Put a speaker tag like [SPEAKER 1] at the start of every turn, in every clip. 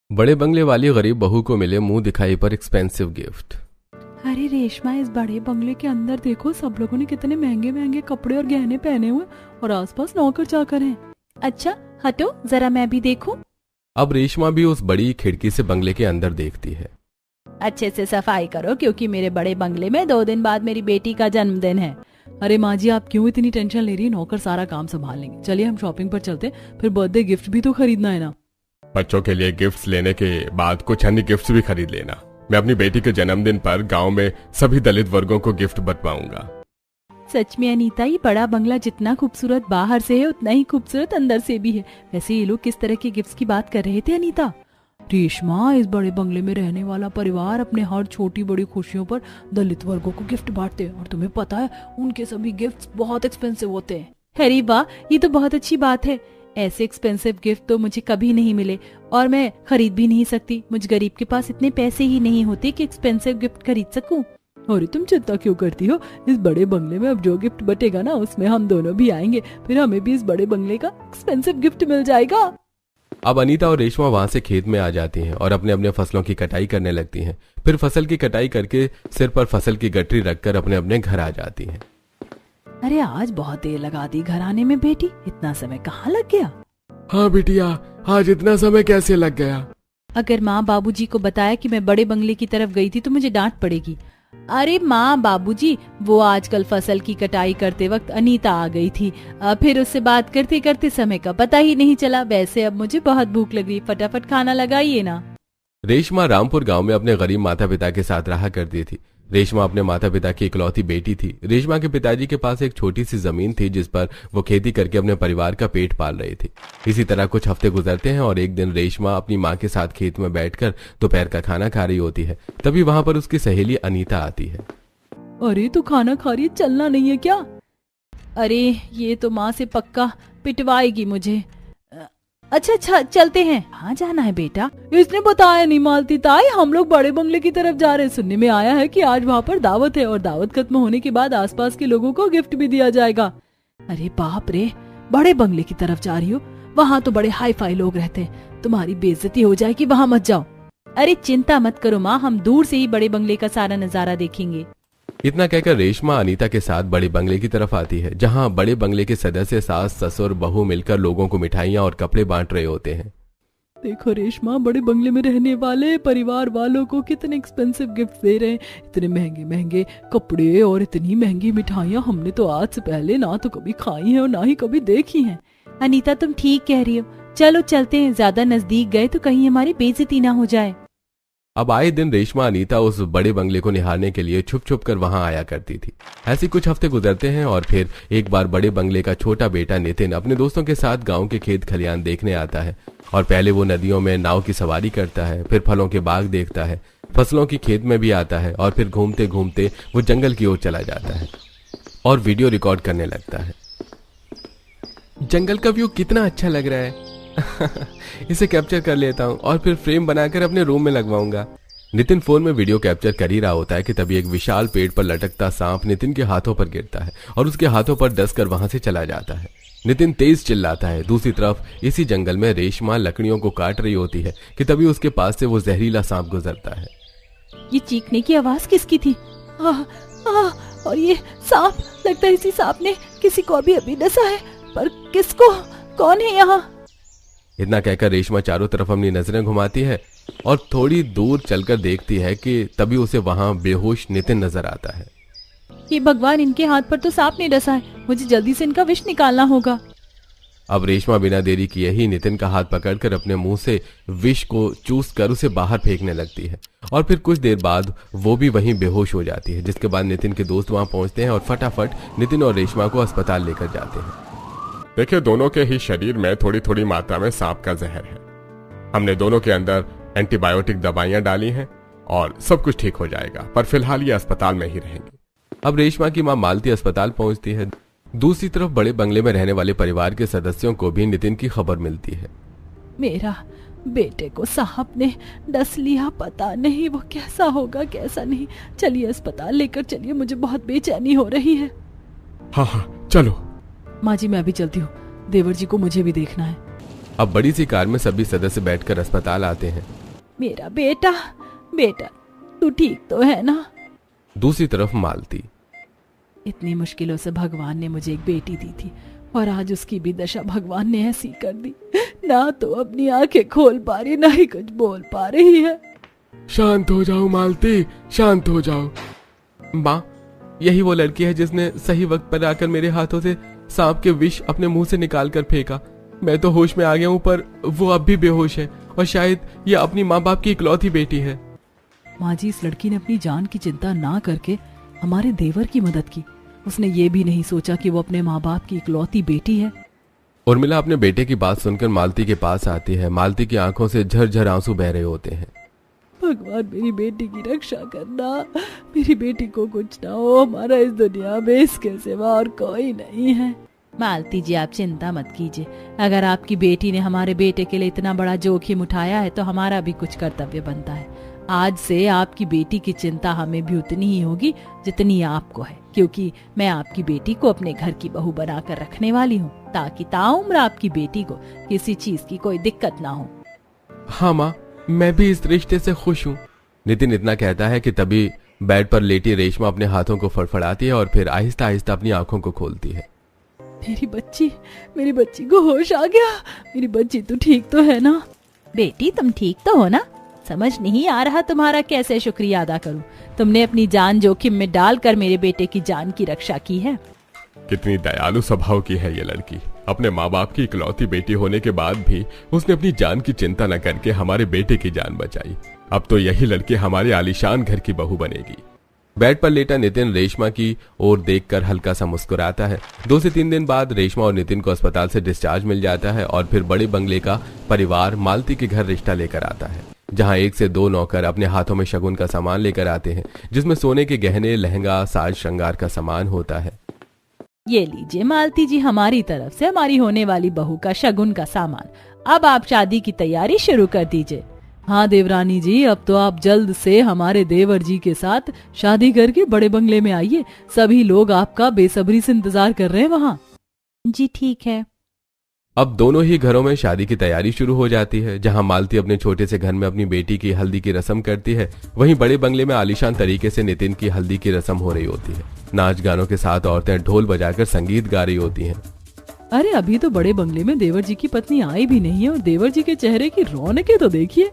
[SPEAKER 1] बड़े बंगले वाली गरीब बहू को मिले मुंह दिखाई पर एक्सपेंसिव गिफ्ट।
[SPEAKER 2] अरे रेशमा, इस बड़े बंगले के अंदर देखो, सब लोगों ने कितने महंगे महंगे कपड़े और गहने पहने हुए और आसपास नौकर चाकर हैं। अच्छा हटो जरा मैं भी देखूं।
[SPEAKER 1] अब रेशमा भी उस बड़ी खिड़की से बंगले के अंदर देखती है।
[SPEAKER 2] अच्छे से सफाई करो क्योंकि मेरे बड़े बंगले में 2 दिन बाद मेरी बेटी का जन्मदिन है। अरे माँ जी, आप क्यों इतनी टेंशन ले रही है? नौकर सारा काम संभाल लेंगे। चलिए हम शॉपिंग पर चलते, फिर बर्थडे गिफ्ट भी तो खरीदना है ना।
[SPEAKER 1] बच्चों के लिए गिफ्ट्स लेने के बाद कुछ अन्य गिफ्ट्स भी खरीद लेना। मैं अपनी बेटी के जन्मदिन पर गांव में सभी दलित वर्गों को गिफ्ट बंटवाऊंगा।
[SPEAKER 2] सच में अनीता, ये बड़ा बंगला जितना खूबसूरत बाहर से है उतना ही खूबसूरत अंदर से भी है। वैसे ये लोग किस तरह के गिफ्ट्स की बात कर रहे थे अनीता? रेशमा, इस बड़े बंगले में रहने वाला परिवार अपने हर छोटी बड़ी खुशियों पर दलित वर्गों को गिफ्ट बांटते हैं और तुम्हें पता है उनके सभी गिफ्ट्स बहुत एक्सपेंसिव होते हैं। अरे वाह, ये तो बहुत अच्छी बात है। ऐसे एक्सपेंसिव गिफ्ट तो मुझे कभी नहीं मिले और मैं खरीद भी नहीं सकती। मुझ गरीब के पास इतने पैसे ही नहीं होते कि एक्सपेंसिव गिफ्ट खरीद सकूं। अरे तुम चिंता क्यों करती हो? इस बड़े बंगले में अब जो गिफ्ट बटेगा ना उसमें हम दोनों भी आएंगे, फिर हमें भी इस बड़े बंगले का एक्सपेंसिव गिफ्ट मिल जाएगा।
[SPEAKER 1] अब अनीता और रेशमा वहां से खेत में आ जाती हैं और अपने अपने फसलों की कटाई करने लगती हैं। फिर फसल की कटाई करके सिर पर फसल की गठरी रखकर अपने अपने घर आ जाती हैं।
[SPEAKER 2] अरे आज बहुत देर लगा दी घर आने में बेटी, इतना समय कहाँ लग गया?
[SPEAKER 1] हाँ बिटिया, आज इतना समय कैसे लग गया?
[SPEAKER 2] अगर माँ बाबूजी को बताया कि मैं बड़े बंगले की तरफ गई थी तो मुझे डांट पड़ेगी। अरे माँ बाबूजी, वो आजकल फसल की कटाई करते वक्त अनीता आ गई थी, फिर उससे बात करते करते समय का पता ही नहीं चला। वैसे अब मुझे बहुत भूख लग रही, फटाफट खाना लगाइए ना।
[SPEAKER 1] रेशमा रामपुर गांव में अपने गरीब माता पिता के साथ रहा करती थी। रेशमा अपने माता पिता की इकलौती बेटी थी। रेशमा के पिताजी के पास एक छोटी सी जमीन थी जिस पर वो खेती करके अपने परिवार का पेट पाल रहे थे। इसी तरह कुछ हफ्ते गुजरते हैं और एक दिन रेशमा अपनी माँ के साथ खेत में बैठकर दोपहर का खाना खा रही होती है। तभी वहां पर उसकी सहेली अनीता आती है।
[SPEAKER 2] अरे तू खाना खा रही है, चलना नहीं है क्या? अरे ये तो माँ से पक्का पिटवाएगी मुझे। अच्छा चलते हैं। हाँ जाना है बेटा? इसने बताया नहीं मालती ताई, हम लोग बड़े बंगले की तरफ जा रहे हैं। सुनने में आया है कि आज वहाँ पर दावत है और दावत खत्म होने के बाद आसपास के लोगों को गिफ्ट भी दिया जाएगा। अरे बाप रे, बड़े बंगले की तरफ जा रही हो? वहाँ तो बड़े हाई फाई लोग रहते हैं, तुम्हारी बेइज्जती हो जाएगी, वहाँ मत जाओ। अरे चिंता मत करो माँ, हम दूर से ही बड़े बंगले का सारा नजारा देखेंगे।
[SPEAKER 1] इतना कहकर रेशमा अनीता के साथ बड़े बंगले की तरफ आती है, जहां बड़े बंगले के सदस्य सास ससुर बहू मिलकर लोगों को मिठाइयां और कपड़े बांट रहे होते हैं।
[SPEAKER 2] देखो रेशमा, बड़े बंगले में रहने वाले परिवार वालों को कितने एक्सपेंसिव गिफ्ट दे रहे हैं। इतने महंगे महंगे कपड़े और इतनी महंगी मिठाइयाँ हमने तो आज से पहले ना तो कभी खाई है और ना ही कभी देखी है। अनीता तुम ठीक कह रही हो, चलो चलते हैं। ज्यादा नजदीक गए तो कहीं हमारी बेइज्जती ना हो जाए।
[SPEAKER 1] अब आए दिन रेशमा अनीता उस बड़े बंगले को निहारने के लिए छुप छुप कर वहां आया करती थी। ऐसे कुछ हफ्ते गुजरते हैं और फिर एक बार बड़े बंगले का छोटा बेटा नितिन अपने दोस्तों के साथ गांव के खेत खलियान देखने आता है। और पहले वो नदियों में नाव की सवारी करता है, फिर फलों के बाग देखता है, फसलों की खेत में भी आता है और फिर घूमते घूमते वो जंगल की ओर चला जाता है और वीडियो रिकॉर्ड करने लगता है। जंगल का व्यू कितना अच्छा लग रहा है। इसे कैप्चर कर लेता हूँ और फिर फ्रेम बनाकर अपने रूम में लगवाऊंगा। नितिन फोन में वीडियो कैप्चर कर ही रहा होता है कि तभी एक विशाल पेड़ पर लटकता सांप नितिन के हाथों पर गिरता है और उसके हाथों पर डसकर वहां से चला जाता है। नितिन तेज चिल्लाता है। दूसरी तरफ इसी जंगल में रेशमा लकड़ियों को काट रही होती है कि तभी उसके पास से वो जहरीला सांप गुजरता है।
[SPEAKER 2] ये चीखने की आवाज किसकी थी? और ये सांप, लगता है इसी सांप ने किसी को अभी डसा है, पर किसको? कौन है यहाँ?
[SPEAKER 1] इतना कहकर रेशमा चारों तरफ अपनी नजरें घुमाती है और थोड़ी दूर चलकर देखती है कि तभी उसे वहां बेहोश नितिन नजर आता है।
[SPEAKER 2] ये भगवान, इनके हाथ पर तो सांप ने डसा है, मुझे जल्दी से इनका विष निकालना होगा।
[SPEAKER 1] अब रेशमा बिना देरी किए ही नितिन का हाथ पकड़कर अपने मुंह से विष को चूस कर उसे बाहर फेंकने लगती है और फिर कुछ देर बाद वो भी वहीं बेहोश हो जाती है। जिसके बाद नितिन के दोस्त वहां पहुंचते हैं और फटाफट नितिन और रेशमा को अस्पताल लेकर जाते हैं। देखिए, दोनों के ही शरीर में थोड़ी थोड़ी मात्रा में सांप का जहर है। हमने दोनों के अंदर एंटीबायोटिक दवाइयां डाली हैं और सब कुछ ठीक हो जाएगा, पर फिलहाल ये अस्पताल में ही रहेंगे। अब रेशमा की मां मालती अस्पताल पहुंचती है। दूसरी तरफ बड़े बंगले में रहने वाले परिवार के सदस्यों को भी नितिन की खबर मिलती है।
[SPEAKER 2] मेरा बेटे को सांप ने डस लिया, पता नहीं वो कैसा होगा कैसा नहीं। चलिए अस्पताल लेकर चलिए, मुझे बहुत बेचैनी हो रही है।
[SPEAKER 1] हाँ चलो।
[SPEAKER 2] माँ जी मैं भी चलती हूँ, देवर जी को मुझे भी देखना है।
[SPEAKER 1] अब बड़ी सी कार में सभी सदस्य बैठकर अस्पताल आते हैं।
[SPEAKER 2] मेरा बेटा, बेटा तू ठीक तो है ना?
[SPEAKER 1] दूसरी तरफ मालती,
[SPEAKER 2] इतनी मुश्किलों से भगवान ने मुझे एक बेटी दी थी और आज उसकी भी दशा भगवान ने ऐसी कर दी। ना तो अपनी आंखें खोल पा रही, ना ही कुछ बोल पा रही है।
[SPEAKER 1] शांत हो जाओ मालती, शांत हो जाओ। माँ, यही वो लड़की है जिसने सही वक्त पर आकर मेरे हाथों से सांप के विष अपने मुंह से निकाल कर फेंका। मैं तो होश में आ गया हूँ, पर वो अब भी बेहोश है और शायद ये अपनी माँ बाप की इकलौती बेटी है।
[SPEAKER 2] माँ जी, इस लड़की ने अपनी जान की चिंता ना करके हमारे देवर की मदद की। उसने ये भी नहीं सोचा कि वो अपने माँ बाप की इकलौती बेटी है।
[SPEAKER 1] उर्मिला अपने बेटे की बात सुनकर मालती के पास आती है। मालती की आंखों से झरझर आंसू बह रहे होते हैं।
[SPEAKER 2] भगवान मेरी बेटी की रक्षा करना, मेरी बेटी को कुछ ना हो, हमारा इस दुनिया में इसके सिवा और कोई नहीं है। मालती जी, आप चिंता मत कीजिए। अगर आपकी बेटी ने हमारे बेटे के लिए इतना बड़ा जोखिम उठाया है तो हमारा भी कुछ कर्तव्य बनता है। आज से आपकी बेटी की चिंता हमें भी उतनी ही होगी जितनी आपको है, क्योंकि मैं आपकी बेटी को अपने घर की बहू बनाकर रखने वाली हूँ, ताकि ताउम्र आपकी बेटी को किसी चीज की कोई दिक्कत ना हो।
[SPEAKER 1] हाँ माँ, मैं भी इस रिश्ते से खुश हूँ। नितिन इतना कहता है कि तभी बेड पर लेटी रेशमा अपने हाथों को फड़फड़ाती है और फिर आहिस्ता आहिस्ता अपनी आंखों को खोलती है।
[SPEAKER 2] मेरी बच्ची को होश आ गया। मेरी बच्ची, तू ठीक तो है ना? बेटी, तुम ठीक तो हो ना? समझ नहीं आ रहा तुम्हारा कैसे शुक्रिया अदा करूं। तुमने अपनी जान जोखिम में डालकर मेरे बेटे की जान की रक्षा की है।
[SPEAKER 1] कितनी दयालु स्वभाव की है ये लड़की। अपने माँ बाप की इकलौती बेटी होने के बाद भी उसने अपनी जान की चिंता न करके हमारे बेटे की जान बचाई। अब तो यही लड़की हमारे आलीशान घर की बहू बनेगी। बेड पर लेटा नितिन रेशमा की ओर देखकर हल्का सा मुस्कुराता है। 2 से 3 दिन बाद रेशमा और नितिन को अस्पताल से डिस्चार्ज मिल जाता है और फिर बड़े बंगले का परिवार मालती के घर रिश्ता लेकर आता है, जहां 1 से 2 नौकर अपने हाथों में शगुन का सामान लेकर आते हैं, जिसमें सोने के गहने, लहंगा, साज श्रृंगार का सामान होता है।
[SPEAKER 2] ये लीजिए मालती जी, हमारी तरफ से हमारी होने वाली बहू का शगुन का सामान। अब आप शादी की तैयारी शुरू कर दीजिए। हाँ देवरानी जी, अब तो आप जल्द से हमारे देवर जी के साथ शादी करके बड़े बंगले में आइए। सभी लोग आपका बेसब्री से इंतजार कर रहे हैं वहाँ। जी ठीक है।
[SPEAKER 1] अब दोनों ही घरों में शादी की तैयारी शुरू हो जाती है। जहां मालती अपने छोटे से घर में अपनी बेटी की हल्दी की रस्म करती है, वहीं बड़े बंगले में आलीशान तरीके से नितिन की हल्दी की रस्म हो रही होती है। नाच गानों के साथ औरतें ढोल बजाकर संगीत गा रही होती हैं।
[SPEAKER 2] अरे अभी तो बड़े बंगले में देवर जी की पत्नी आई भी नहीं है और देवर जी के चेहरे की रौनकें तो देखिए।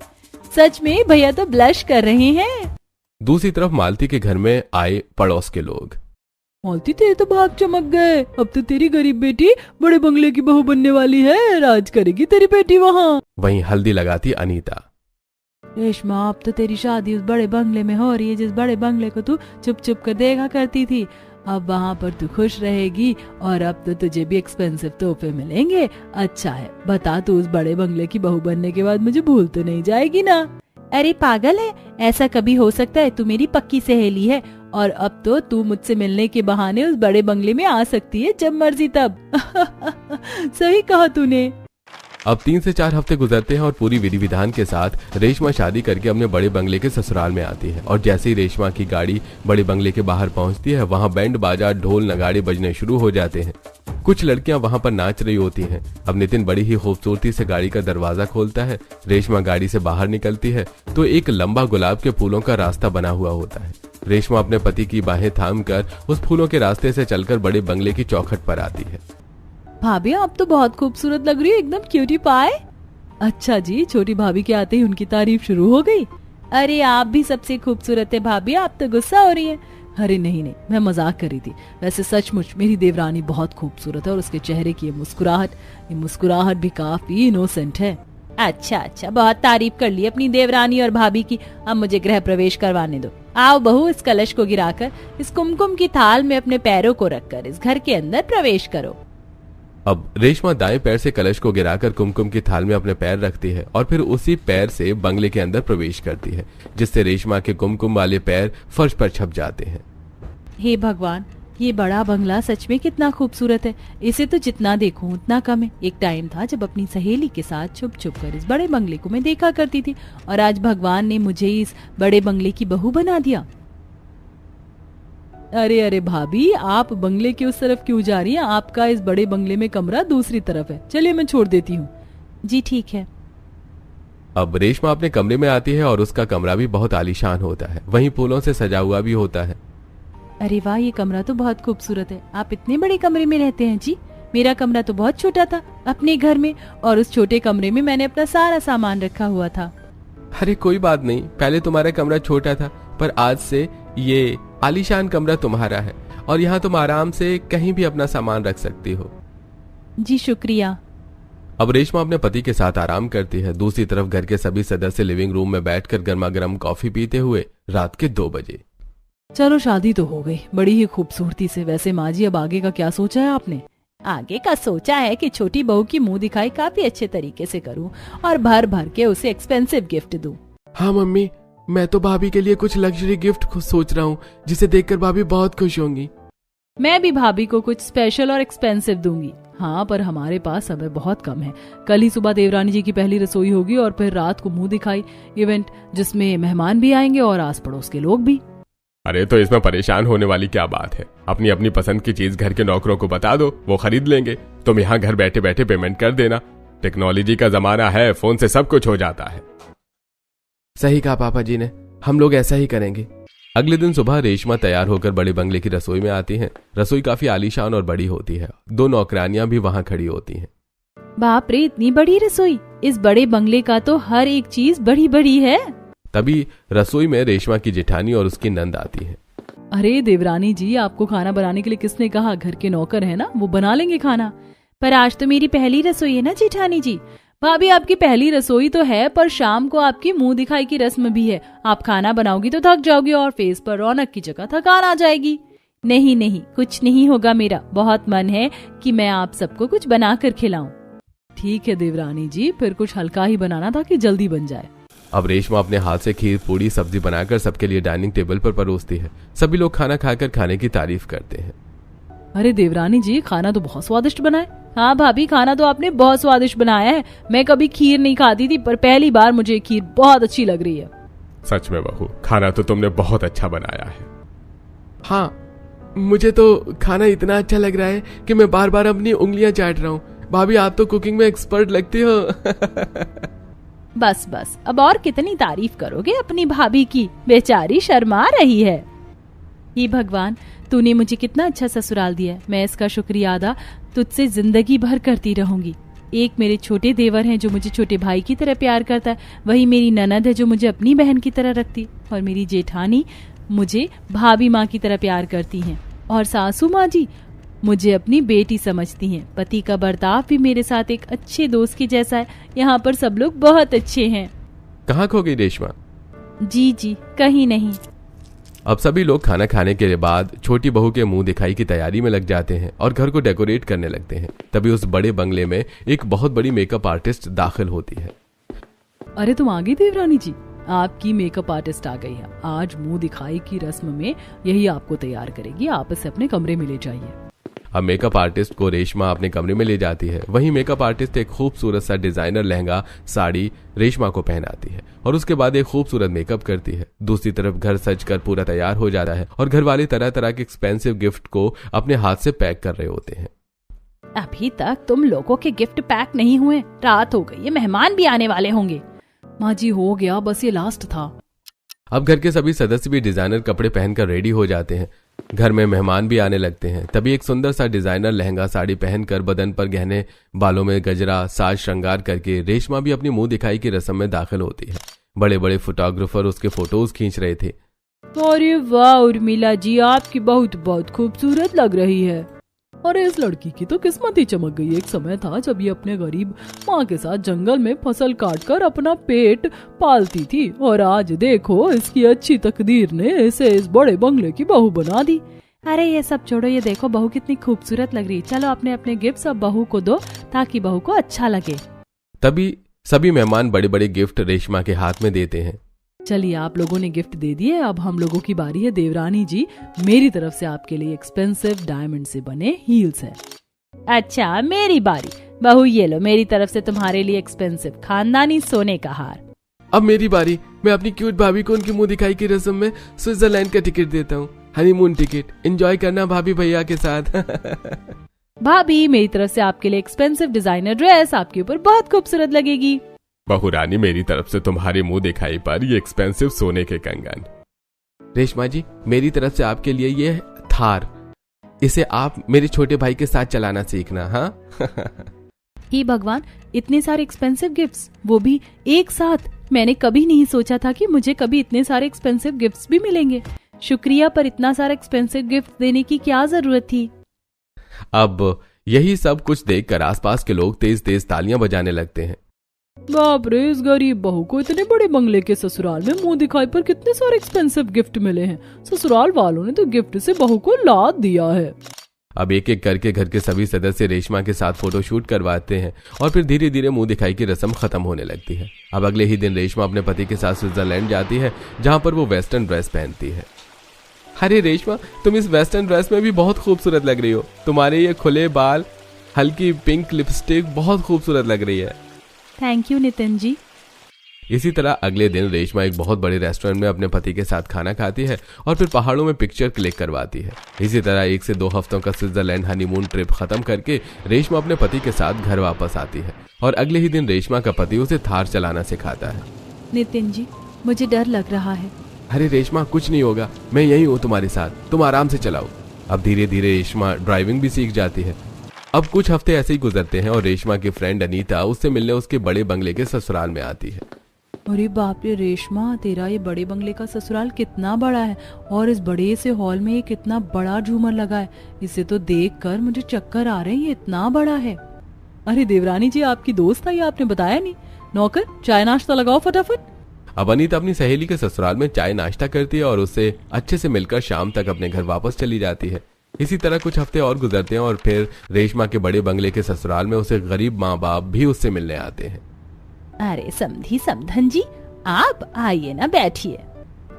[SPEAKER 2] सच में भैया तो ब्लश कर रहे हैं।
[SPEAKER 1] दूसरी तरफ मालती के घर में आए पड़ोस के लोग।
[SPEAKER 2] मालती, तेरे तो भाग चमक गए। अब तो तेरी गरीब बेटी बड़े बंगले की बहू बनने वाली है। राज करेगी तेरी बेटी वहाँ।
[SPEAKER 1] वहीं हल्दी लगाती अनीता।
[SPEAKER 2] रेशमा, अब तो तेरी शादी उस बड़े बंगले में हो रही है जिस बड़े बंगले को तू चुप चुप कर देखा करती थी। अब वहाँ पर तू खुश रहेगी और अब तो तुझे भी एक्सपेंसिव तोहफे मिलेंगे। अच्छा है, बता, तू उस बड़े बंगले की बहू बनने के बाद मुझे भूल तो नहीं जाएगी ना? अरे पागल है, ऐसा कभी हो सकता है? तू मेरी पक्की सहेली है और अब तो तू मुझसे मिलने के बहाने उस बड़े बंगले में आ सकती है जब मर्जी तब। सही कहा तूने।
[SPEAKER 1] अब 3 से 4 हफ्ते गुजरते हैं और पूरी विधि विधान के साथ रेशमा शादी करके अपने बड़े बंगले के ससुराल में आती है। और जैसे ही रेशमा की गाड़ी बड़े बंगले के बाहर पहुंचती है, वहां बैंड बाजा, ढोल नगाड़े बजने शुरू हो जाते हैं। कुछ लड़कियां वहां पर नाच रही होती हैं। अब नितिन बड़ी ही खूबसूरती से गाड़ी का दरवाजा खोलता है। रेशमा गाड़ी से बाहर निकलती है तो एक लंबा गुलाब के फूलों का रास्ता बना हुआ होता है। रेशमा अपने पति की बाहें थाम कर उस फूलों के रास्ते से चलकर बड़े बंगले की चौखट पर आती है।
[SPEAKER 2] भाभी, आप तो बहुत खूबसूरत लग रही हो, एकदम क्यूटी पाए। अच्छा जी, छोटी भाभी के आते ही उनकी तारीफ शुरू हो गई। अरे आप भी सबसे खूबसूरत है भाभी, आप तो गुस्सा हो रही है। अरे नहीं, मैं मजाक कर रही थी। वैसे सचमुच मेरी देवरानी बहुत खूबसूरत है और उसके चेहरे की ये मुस्कुराहट भी काफी इनोसेंट है। अच्छा, बहुत तारीफ कर ली अपनी देवरानी और भाभी की। अब मुझे गृह प्रवेश करवाने दो। आओ बहू, इस कलश को गिराकर इस कुमकुम की थाल में अपने पैरों को रखकर इस घर के अंदर प्रवेश करो।
[SPEAKER 1] अब रेशमा दाएं पैर से कलश को गिराकर कुमकुम की थाल में अपने पैर रखती है और फिर उसी पैर से बंगले के अंदर प्रवेश करती है, जिससे रेशमा के कुमकुम वाले पैर फर्श पर छप जाते हैं।
[SPEAKER 2] हे भगवान, ये बड़ा बंगला सच में कितना खूबसूरत है। इसे तो जितना देखूं उतना कम है। एक टाइम था जब अपनी सहेली के साथ छुप छुप कर इस बड़े बंगले को मैं देखा करती थी और आज भगवान ने मुझे इस बड़े बंगले की बहू बना दिया। अरे भाभी, आप बंगले के उस तरफ क्यों जा रही हैं? आपका इस बड़े बंगले में कमरा दूसरी तरफ है। चलिए मैं छोड़ देती हूँ। जी ठीक है।
[SPEAKER 1] अब रेशमा अपने कमरे में आती है और उसका कमरा भी बहुत आलीशान होता है, वहीं फूलों से सजा हुआ भी होता है।
[SPEAKER 2] अरे वाह, ये कमरा तो बहुत खूबसूरत है। आप इतने बड़े कमरे में रहते हैं जी? मेरा कमरा तो बहुत छोटा था अपने घर में, और उस छोटे कमरे में मैंने अपना सारा सामान रखा हुआ था।
[SPEAKER 1] अरे कोई बात नहीं, पहले तुम्हारा कमरा छोटा था, पर आज से ये आलीशान कमरा तुम्हारा है और यहाँ तुम आराम से कहीं भी अपना सामान रख सकती हो।
[SPEAKER 2] जी शुक्रिया।
[SPEAKER 1] अब रेशमा अपने पति के साथ आराम करती है। दूसरी तरफ घर के सभी सदस्य लिविंग रूम में बैठकर गर्मा गर्म कॉफी पीते हुए रात के 2 बजे।
[SPEAKER 2] चलो शादी तो हो गई बड़ी ही खूबसूरती से। वैसे माँ जी, अब आगे का क्या सोचा है आपने? आगे का सोचा है कि छोटी बहू की मुंह दिखाई काफी अच्छे तरीके से करूं और भर भर के उसे एक्सपेंसिव गिफ्ट दूं।
[SPEAKER 1] हाँ मम्मी, मैं तो भाभी के लिए कुछ लग्जरी गिफ्ट सोच रहा हूँ, जिसे देखकर भाभी बहुत खुश होंगी।
[SPEAKER 2] मैं भी भाभी को कुछ स्पेशल और एक्सपेंसिव दूंगी। हाँ, पर हमारे पास समय बहुत कम है। कल ही सुबह देवरानी जी की पहली रसोई होगी और फिर रात को मुंह दिखाई इवेंट, जिसमें मेहमान भी आएंगे और आस पड़ोस के लोग भी।
[SPEAKER 1] अरे तो इसमें परेशान होने वाली क्या बात है? अपनी अपनी पसंद की चीज घर के नौकरों को बता दो, वो खरीद लेंगे। तुम यहाँ घर बैठे बैठे पेमेंट कर देना। टेक्नोलॉजी का जमाना है, फोन से सब कुछ हो जाता है। सही कहा पापा जी ने, हम लोग ऐसा ही करेंगे। अगले दिन सुबह रेशमा तैयार होकर बड़े बंगले की रसोई में आती हैं। रसोई काफी आलीशान और बड़ी होती है। 2 नौकरानियां भी वहां खड़ी होती हैं।
[SPEAKER 2] बाप रे, इतनी बड़ी रसोई! इस बड़े बंगले का तो हर एक चीज बड़ी बड़ी है।
[SPEAKER 1] तभी रसोई में रेशमा की जेठानी और उसकी नंद आती है।
[SPEAKER 2] अरे देवरानी जी, आपको खाना बनाने के लिए किसने कहा? घर के नौकर है ना, वो बना लेंगे खाना। पर आज तो मेरी पहली रसोई है ना जेठानी जी। भाभी, आपकी पहली रसोई तो है, पर शाम को आपकी मुंह दिखाई की रस्म भी है। आप खाना बनाओगी तो थक जाओगी और फेस पर रौनक की जगह थकान आ जाएगी। नहीं नहीं, कुछ नहीं होगा। मेरा बहुत मन है कि मैं आप सबको कुछ बनाकर खिलाऊं। ठीक है देवरानी जी, फिर कुछ हल्का ही बनाना ताकि जल्दी बन जाए।
[SPEAKER 1] अब रेशमा अपने हाथ से खीर, पूड़ी, सब्जी बनाकर सबके लिए डाइनिंग टेबल पर परोसती है। सभी लोग खाना खाकर खाने की तारीफ करते हैं।
[SPEAKER 2] अरे देवरानी जी, खाना तो बहुत स्वादिष्ट बना है। हाँ भाभी, खाना तो आपने बहुत स्वादिष्ट बनाया है। मैं कभी खीर नहीं खाती थी, पर पहली बार मुझे खीर बहुत अच्छी लग रही है।
[SPEAKER 1] सच में बहू, खाना तो तुमने बहुत अच्छा बनाया है। हाँ, मुझे तो खाना इतना अच्छा लग रहा है कि मैं बार बार अपनी उंगलियां चाट रहा हूँ। भाभी, आप तो कुकिंग में एक्सपर्ट लगती हो।
[SPEAKER 2] बस बस, अब और कितनी तारीफ करोगे अपनी भाभी की? बेचारी शर्मा रही है। हे भगवान, तूने मुझे कितना अच्छा ससुराल दिया। मैं इसका शुक्रिया अदा तुझसे जिंदगी भर करती रहूंगी। एक मेरे छोटे देवर हैं जो मुझे छोटे भाई की तरह प्यार करता है, वही मेरी ननद है जो मुझे अपनी बहन की तरह रखती, और मेरी जेठानी मुझे भाभी माँ की तरह प्यार करती हैं, और सासू माँ जी मुझे अपनी बेटी समझती हैं। पति का बर्ताव भी मेरे साथ एक अच्छे दोस्त के जैसा है। यहाँ पर सब लोग बहुत अच्छे हैं।
[SPEAKER 1] कहाँ खो गई रेशमा?
[SPEAKER 2] जी जी, कहीं नहीं।
[SPEAKER 1] अब सभी लोग खाना खाने के बाद छोटी बहू के मुंह दिखाई की तैयारी में लग जाते हैं और घर को डेकोरेट करने लगते हैं। तभी उस बड़े बंगले में एक बहुत बड़ी मेकअप आर्टिस्ट दाखिल होती है।
[SPEAKER 2] अरे तुम आ गई देवरानी जी, आपकी मेकअप आर्टिस्ट आ गई है। आज मुंह दिखाई की रस्म में यही आपको तैयार करेगी। आप इसे अपने कमरे में ले जाइए।
[SPEAKER 1] अब मेकअप आर्टिस्ट को रेशमा अपने कमरे में ले जाती है। वहीं मेकअप आर्टिस्ट एक खूबसूरत सा डिजाइनर लहंगा साड़ी रेशमा को पहनाती है और उसके बाद एक खूबसूरत मेकअप करती है। दूसरी तरफ घर सजकर पूरा तैयार हो जाता है और घर वाले तरह तरह के एक्सपेंसिव गिफ्ट को अपने हाथ से पैक कर रहे होते हैं।
[SPEAKER 2] अभी तक तुम लोगों के गिफ्ट पैक नहीं हुए? रात हो गई है, मेहमान भी आने वाले होंगे। माँ जी, हो गया, बस ये लास्ट था।
[SPEAKER 1] अब घर के सभी सदस्य भी डिजाइनर कपड़े पहनकर रेडी हो जाते हैं। घर में मेहमान भी आने लगते हैं। तभी एक सुंदर सा डिजाइनर लहंगा साड़ी पहनकर, बदन पर गहने, बालों में गजरा, साज श्रृंगार करके रेशमा भी अपनी मुंह दिखाई की रस्म में दाखिल होती है। बड़े बड़े फोटोग्राफर उसके फोटोज खींच रहे थे।
[SPEAKER 2] अरे वाह उर्मिला जी, आपकी बहुत बहुत खूबसूरत लग रही है। अरे इस लड़की की तो किस्मत ही चमक गई। एक समय था जब ये अपने गरीब माँ के साथ जंगल में फसल काटकर अपना पेट पालती थी, और आज देखो इसकी अच्छी तकदीर ने इसे इस बड़े बंगले की बहू बना दी। अरे ये सब छोड़ो, ये देखो बहू कितनी खूबसूरत लग रही है। चलो अपने अपने गिफ्ट अब बहू को दो ताकि बहू को अच्छा लगे।
[SPEAKER 1] तभी सभी मेहमान बड़े बड़े गिफ्ट रेशमा के हाथ में देते हैं।
[SPEAKER 2] चलिए, आप लोगों ने गिफ्ट दे दिए, अब हम लोगों की बारी है। देवरानी जी, मेरी तरफ से आपके लिए एक्सपेंसिव डायमंड से बने हील्स है। अच्छा, मेरी बारी। बहू ये लो, मेरी तरफ से तुम्हारे लिए एक्सपेंसिव खानदानी सोने का हार।
[SPEAKER 1] अब मेरी बारी। मैं अपनी क्यूट भाभी को उनकी मुंह दिखाई की रस्म में स्विट्जरलैंड का टिकट देता हूँ। हनीमून टिकट एंजॉय करना भाभी भैया के साथ।
[SPEAKER 2] भाभी, मेरी तरफ से आपके लिए एक्सपेंसिव डिजाइनर ड्रेस आपके ऊपर बहुत खूबसूरत लगेगी।
[SPEAKER 1] बहू रानी, मेरी तरफ से तुम्हारे मुंह दिखाई पर ये एक्सपेंसिव सोने के कंगन। रेशमा जी, मेरी तरफ से आपके लिए ये थार, इसे आप मेरे छोटे भाई के साथ चलाना सीखना। हाँ
[SPEAKER 2] हे भगवान, इतने सारे एक्सपेंसिव गिफ्ट्स, वो भी एक साथ। मैंने कभी नहीं सोचा था कि मुझे कभी इतने सारे एक्सपेंसिव गिफ्ट्स भी मिलेंगे। शुक्रिया, पर इतना सारा एक्सपेंसिव गिफ्ट देने की क्या जरूरत थी।
[SPEAKER 1] अब यही सब कुछ देखकर आसपास के लोग तेज तेज तालियां बजाने लगते हैं।
[SPEAKER 2] बाप रे, इस गरीब बहू को इतने बड़े बंगले के ससुराल में मुंह दिखाई पर कितने सारे एक्सपेंसिव गिफ्ट मिले हैं। ससुराल वालों ने तो गिफ्ट से बहू को लाद दिया है।
[SPEAKER 1] अब एक एक करके घर के सभी सदस्य रेशमा के साथ फोटो शूट करवाते हैं और फिर धीरे धीरे मुंह दिखाई की रस्म खत्म होने लगती है। अब अगले ही दिन रेशमा अपने पति के साथ स्विट्जरलैंड जाती है, जहां पर वो वेस्टर्न ड्रेस पहनती है। अरे रेशमा, तुम इस वेस्टर्न ड्रेस में भी बहुत खूबसूरत लग रही हो। तुम्हारे ये खुले बाल, हल्की पिंक लिपस्टिक बहुत खूबसूरत लग रही है।
[SPEAKER 2] Thank you Nitin ji.
[SPEAKER 1] इसी तरह अगले दिन रेशमा एक बहुत बड़े रेस्टोरेंट में अपने पति के साथ खाना खाती है और फिर पहाड़ों में पिक्चर क्लिक करवाती है। इसी तरह 1 से 2 हफ्तों का स्विट्जरलैंड हनीमून ट्रिप खत्म करके रेशमा अपने पति के साथ घर वापस आती है और अगले ही दिन रेशमा का पति उसे थार चलाना सिखाता है।
[SPEAKER 2] नितिन जी, मुझे डर लग रहा है।
[SPEAKER 1] अरे रेशमा, कुछ नहीं होगा, मैं यही हूँ तुम्हारे साथ, तुम आराम से चलाओ। अब धीरे धीरे रेशमा ड्राइविंग भी सीख जाती है। अब कुछ हफ्ते ऐसे ही गुजरते हैं और रेशमा की फ्रेंड अनीता उससे मिलने उसके बड़े बंगले के ससुराल में आती है।
[SPEAKER 2] अरे बाप रे रेशमा, तेरा ये बड़े बंगले का ससुराल कितना बड़ा है और इस बड़े से हॉल में ये कितना बड़ा झूमर लगा है। इसे तो देखकर मुझे चक्कर आ रहे हैं, ये इतना बड़ा है। अरे देवरानी जी, आपकी दोस्त आई, आपने बताया नहीं। नौकर, चाय नाश्ता लगाओ फटाफट।
[SPEAKER 1] अब अनीता अपनी सहेली के ससुराल में चाय नाश्ता करती है और उससे अच्छे से मिलकर शाम तक अपने घर वापस चली जाती है। इसी तरह कुछ हफ्ते और गुजरते हैं और फिर रेशमा के बड़े बंगले के ससुराल में उसे गरीब माँ बाप भी उससे मिलने आते हैं।
[SPEAKER 2] अरे समधी समधन जी, आप आइए ना, बैठिए।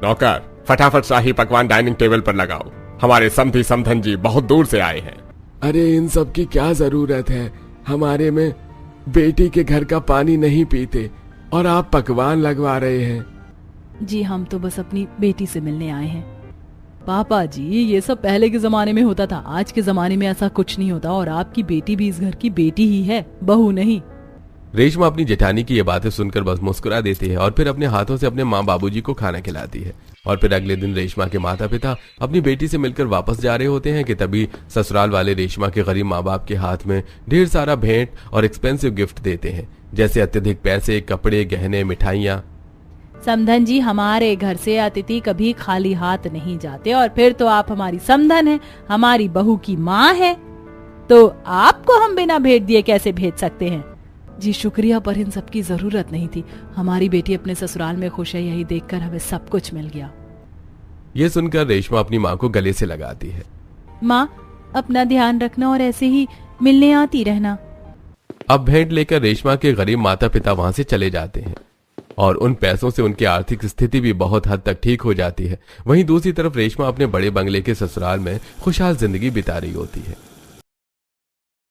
[SPEAKER 3] नौकर, फटाफट शाही पकवान डाइनिंग टेबल पर लगाओ, हमारे समधी समधन जी बहुत दूर से आए हैं।
[SPEAKER 1] अरे इन सब की क्या जरूरत है, हमारे में बेटी के घर का पानी नहीं पीते और आप पकवान लगवा रहे हैं।
[SPEAKER 2] जी हम तो बस अपनी बेटी से मिलने आए हैं। पापा जी, ये सब पहले के जमाने में होता था, आज के जमाने में ऐसा कुछ नहीं होता और आपकी बेटी भी इस घर की बेटी ही है, बहू नहीं।
[SPEAKER 1] रेशमा अपनी जेठानी की ये बातें सुनकर बस मुस्कुरा देती है और फिर अपने हाथों से अपने माँ बाबूजी को खाना खिलाती है। और फिर अगले दिन रेशमा के माता पिता अपनी बेटी से मिलकर वापस जा रहे होते हैं कि तभी ससुराल वाले रेशमा के गरीब माँ बाप के हाथ में ढेर सारा भेंट और एक्सपेंसिव गिफ्ट देते हैं, जैसे अत्यधिक पैसे, कपड़े, गहने, मिठाइयाँ।
[SPEAKER 2] समधन जी, हमारे घर से अतिथि कभी खाली हाथ नहीं जाते और फिर तो आप हमारी समधन है, हमारी बहू की माँ है, तो आपको हम बिना भेंट दिए कैसे भेज सकते हैं। जी शुक्रिया, पर इन सब की जरूरत नहीं थी। हमारी बेटी अपने ससुराल में खुश है, यही देखकर हमें सब कुछ मिल गया।
[SPEAKER 1] ये सुनकर रेशमा अपनी माँ को गले से लगाती है।
[SPEAKER 2] माँ, अपना ध्यान रखना और ऐसे ही मिलने आती रहना।
[SPEAKER 1] अब भेंट लेकर रेशमा के गरीब माता पिता वहां से चले जाते हैं और उन पैसों से उनकी आर्थिक स्थिति भी बहुत हद तक ठीक हो जाती है। वहीं दूसरी तरफ रेशमा अपने बड़े बंगले के ससुराल में खुशहाल जिंदगी बिता रही होती है।